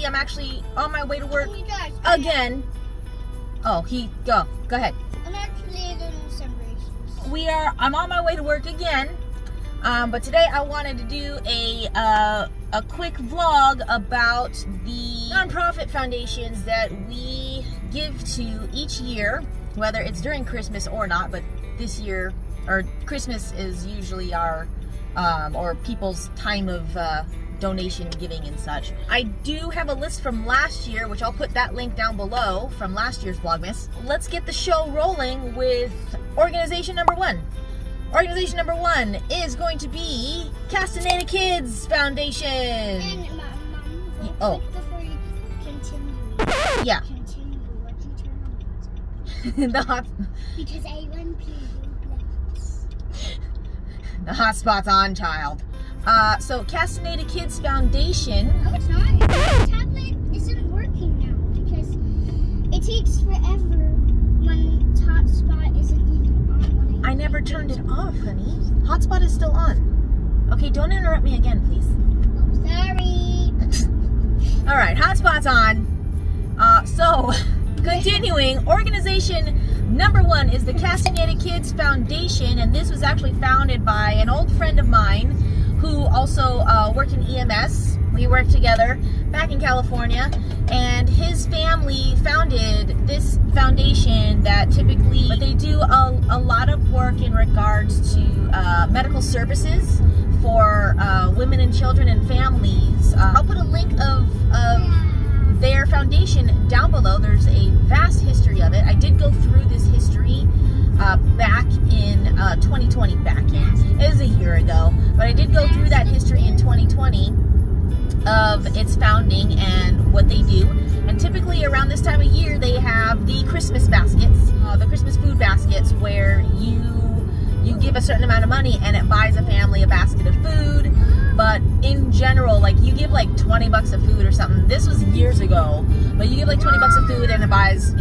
I'm actually on my way to work again. Oh, go ahead. I'm actually doing celebrations. I'm on my way to work again. But today I wanted to do a quick vlog about the nonprofit foundations that we give to each year, whether it's during Christmas or not, but this year, or Christmas is usually our, or people's time of donation giving and such. I do have a list from last year, which I'll put that link down below from last year's Vlogmas. Let's get the show rolling with organization number one. Organization number one is going to be Castañeda Kids Foundation. And Mom, before you continue. Yeah. Continue. What you turn on The hot. Because I want The hotspot's on, child. So Castañeda Kids Foundation. No, it's not. The tablet isn't working now because it takes forever when hotspot isn't even on. I never turned it off, honey. Hotspot is still on. Okay, don't interrupt me again, please. Oh, sorry. All right, hotspot's on. So, continuing, organization number one is the Castañeda Kids Foundation, and this was actually founded by an old friend of mine who also worked in EMS. We worked together back in California, and his family founded this foundation that typically, but they do a lot of work in regards to medical services for women and children and families. I'll put a link of their foundation down below. There's a vast history of it. I did go through this history back in 2020, it was a year ago, but I did go through that history in 2020 of its founding and what they do. And typically around this time of year, they have the Christmas baskets, the Christmas food baskets, where you give a certain amount of money and it buys a family a basket of food. But in general, like, you give like 20 bucks of food or something. This was years ago, but you give like 20 bucks of food and it buys,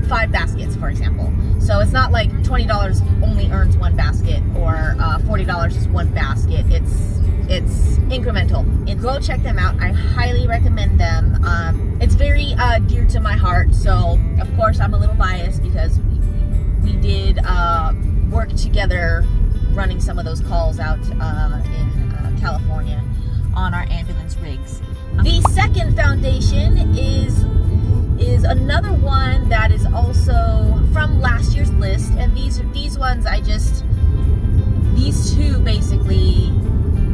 5 baskets, for example. So it's not like $20 only earns one basket, or $40 is one basket. It's incremental. And go check them out. I highly recommend them. It's very dear to my heart. So of course I'm a little biased because we did work together running some of those calls out in California on our ambulance rigs. The second foundation is another one that is also from last year's list, and these ones these two basically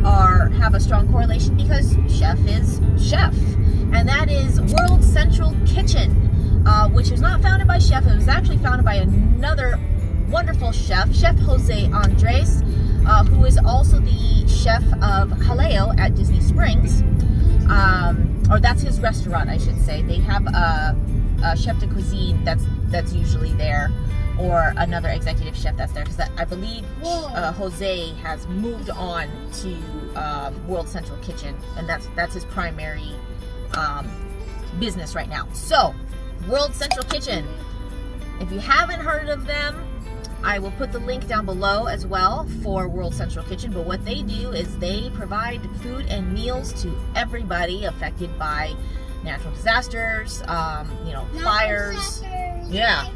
have a strong correlation because chef is chef, and that is World Central Kitchen, which was not founded by Chef. It was actually founded by another wonderful chef, Chef Jose Andres, who is also the chef of Jaleo at Disney Springs, or that's his restaurant, I should say. They have a chef de cuisine that's usually there, or another executive chef that's there, because I believe Jose has moved on to World Central Kitchen, and that's his primary business right now. So, World Central Kitchen, if you haven't heard of them, I will put the link down below as well for World Central Kitchen. But what they do is they provide food and meals to everybody affected by natural disasters, fires. Yeah,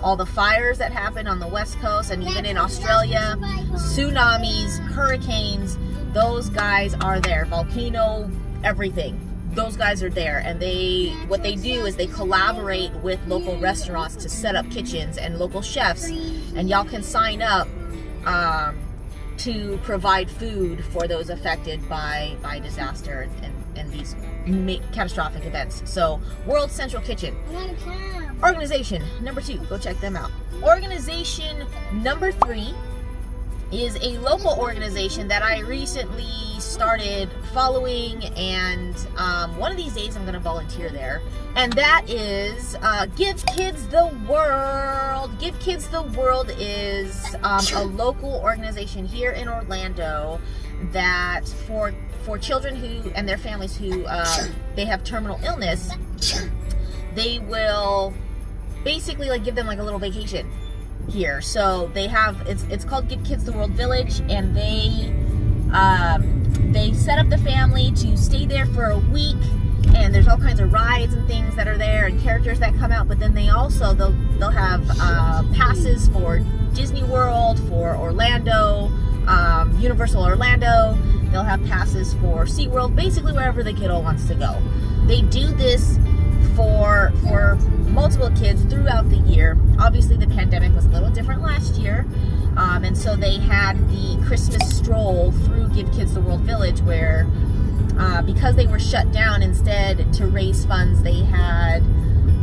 all the fires that happen on the West Coast and even in Australia, tsunamis, hurricanes, those guys are there. Volcano, everything. Those guys are there, and what they do is they collaborate with local restaurants to set up kitchens and local chefs, and y'all can sign up to provide food for those affected by disaster and these catastrophic events. So, World Central Kitchen. Organization number 2, go check them out. Organization number 3 is a local organization that I recently started following, and one of these days I'm going to volunteer there, and that is Give Kids the World. Give Kids the World is a local organization here in Orlando that for children who and their families who they have terminal illness, they will basically give them a little vacation here. So they have, it's called Give Kids the World Village, and they set up the family to stay there for a week and there's all kinds of rides and things that are there and characters that come out. But then they also they'll have passes for Disney World, for Orlando, Universal Orlando. They'll have passes for SeaWorld, basically wherever the kiddo wants to go. They do this for multiple kids throughout the year. Obviously the pandemic was a little different last year, and so they had the Christmas stroll through Give Kids the World Village, where because they were shut down, instead to raise funds, they had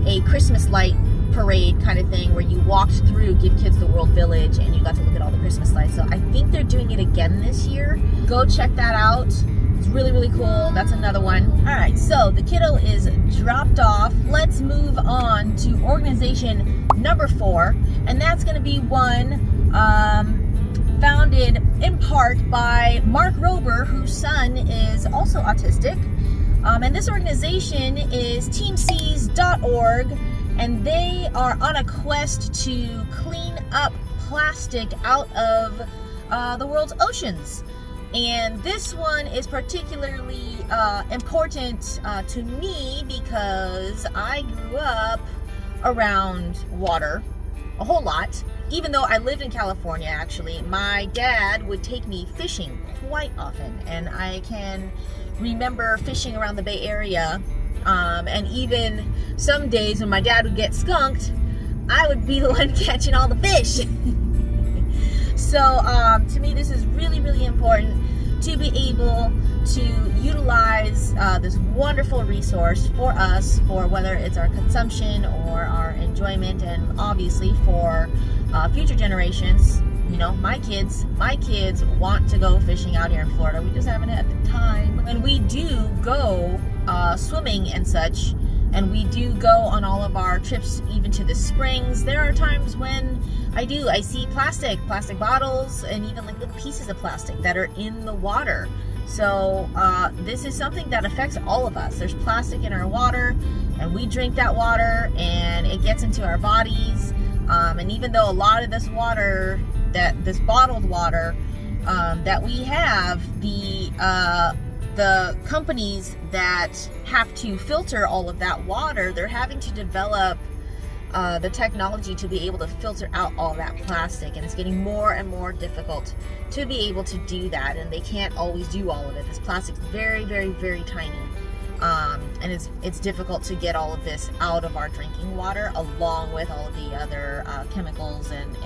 a Christmas light parade kind of thing where you walked through Give Kids the World Village and you got to look at all the Christmas lights. So I think they're doing it again this year. Go check that out. It's really, really cool. That's another one. All right, so the kiddo is dropped off. Let's move on to organization number 4, and that's going to be one founded in part by Mark Rober, whose son is also autistic. And this organization is TeamSeas.org, and they are on a quest to clean up plastic out of the world's oceans. And this one is particularly important to me because I grew up around water a whole lot. Even though I lived in California, actually, my dad would take me fishing quite often. And I can remember fishing around the Bay Area. And even some days when my dad would get skunked, I would be the one catching all the fish. So to me, this is really, really important to be able to utilize this wonderful resource for us, for whether it's our consumption or our enjoyment, and obviously for future generations. You know, my kids want to go fishing out here in Florida. We just haven't had the time. When we do go swimming and such, and we do go on all of our trips, even to the springs, there are times when I see plastic bottles, and even like little pieces of plastic that are in the water. So this is something that affects all of us. There's plastic in our water, and we drink that water, and it gets into our bodies. And even though a lot of this water, this bottled water that we have, the companies that have to filter all of that water, they're having to develop the technology to be able to filter out all that plastic, and it's getting more and more difficult to be able to do that, and they can't always do all of it. This plastic's very, very, very tiny, and it's difficult to get all of this out of our drinking water, along with all of the other chemicals and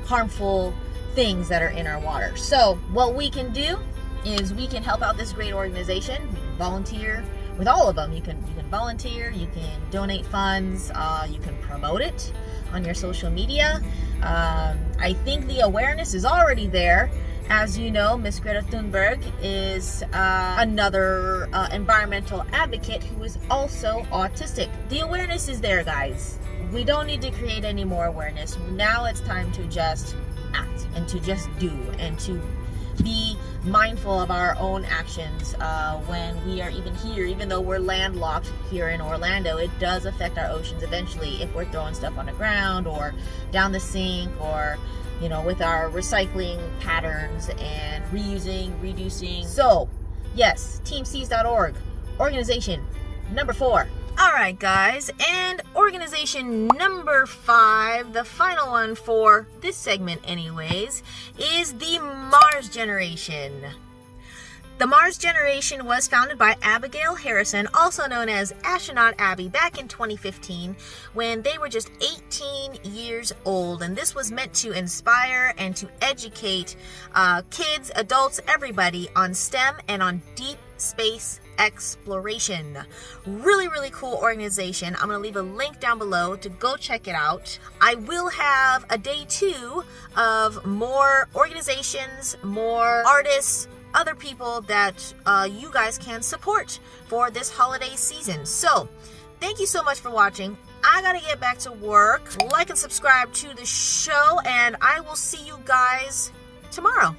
harmful things that are in our water. So what we can do is we can help out this great organization. We can volunteer with all of them. You can volunteer, you can donate funds, you can promote it on your social media. I think the awareness is already there. As you know, Miss Greta Thunberg is another environmental advocate who is also autistic. The awareness is there, guys. We don't need to create any more awareness. Now it's time to just act and to just do and to be mindful of our own actions when we are even here. Even though we're landlocked here in Orlando, it does affect our oceans eventually if we're throwing stuff on the ground or down the sink, or you know, with our recycling patterns and reusing, reducing. So yes, TeamSeas.org, organization number 4. All right, guys, and organization number 5, the final one for this segment anyways, is the Mars Generation. The Mars Generation was founded by Abigail Harrison, also known as Astronaut Abby, back in 2015 when they were just 18 years old. And this was meant to inspire and to educate kids, adults, everybody on STEM and on deep space exploration. Really, really cool organization. I'm going to leave a link down below to go check it out. I will have a day 2 of more organizations, more artists, other people that you guys can support for this holiday season. So thank you so much for watching. I gotta get back to work. Like and subscribe to the show, and I will see you guys tomorrow.